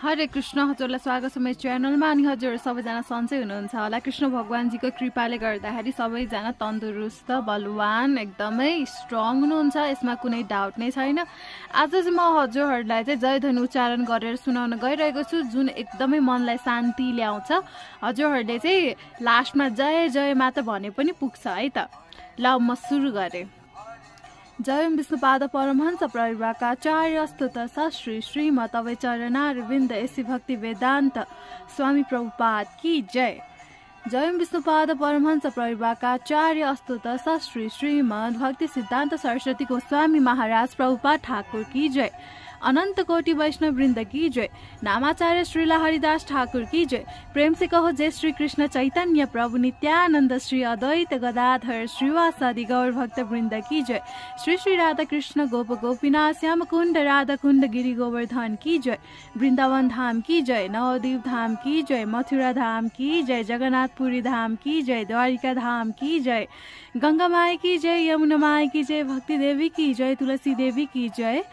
हरे कृष्ण हजुरलाई स्वागत छ मेरो च्यानलमा। अनि हजुरहरू सबैजना सन्चै हुनुहुन्छ होला। कृष्ण भगवानजीको कृपाले गर्दाखेरि सबैजना तन्दुरुस्त बलवान एकदमै स्ट्रङ हुनुहुन्छ, यसमा कुनै डाउट नै छैन। आज चाहिँ म हजुरहरूलाई चाहिँ जयध्वनि उच्चारण गरेर सुनाउन गइरहेको छु, जुन एकदमै मनलाई शान्ति ल्याउँछ। हजुरहरूले चाहिँ लास्टमा जय जय मात्र भने पनि पुग्छ है त। ल म सुरु गरेँ। जय विष्णुपाद परमहंस परिव्राकाचार्य स्तुत श्री श्रीमद अभय चरणारविंद ऐसी भक्ति वेदांत स्वामी प्रभुपाद की जय। जय विष्णुपाद परमहंस परिव्राकाचार्य स्तुत श्री श्रीमद भक्ति सिद्धांत सरस्वती गोस्वामी महाराज प्रभुपाद ठाकुर की जय। अनंत कोटि वैष्णव वृंद की जय। नामाचार्य श्रीला हरिदास ठाकुर की जय। प्रेम से कहो जय श्री कृष्ण चैतन्य प्रभु नित्यानंद श्री अद्वैत गदाधर श्रीवासादि गौर भक्त वृंद की जय। श्री श्री राधा कृष्ण गोप गोपीनाथ श्याम कुंड राधा कुंड गिरी गोवर्धन की जय। वृंदावन धाम की जय। नवद्वीप धाम की जय। मथुरा धाम की जय। जगन्नाथपुरी धाम की जय। द्वारिका धाम की जय। गंगा माई की जय। यमुना माई की जय। भक्ति देवी की जय। तुलसी देवी की जय।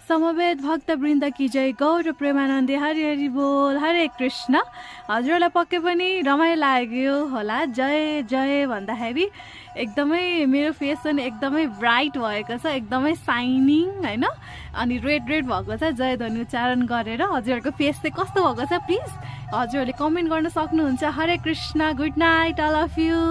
समवेत भक्त वृन्द की जय। गौर प्रेमानन्दे हरि हरि बोल। हरे कृष्ण। हजुरलाई पक्कै पनि रमाइलो लाग्यो होला जय जय भन्दाखेरि। एकदमै मेरो फेस पनि एकदमै ब्राइट भएको छ, एकदमै साइनिङ हैन, अनि रेड रेड भएको छ जयध्वनि उच्चारण गरेर। हजुरहरूको फेस चाहिँ कस्तो भएको छ प्लिज हजुरहरूले कमेन्ट गर्न सक्नुहुन्छ। Hare Krishna. Good night all of you.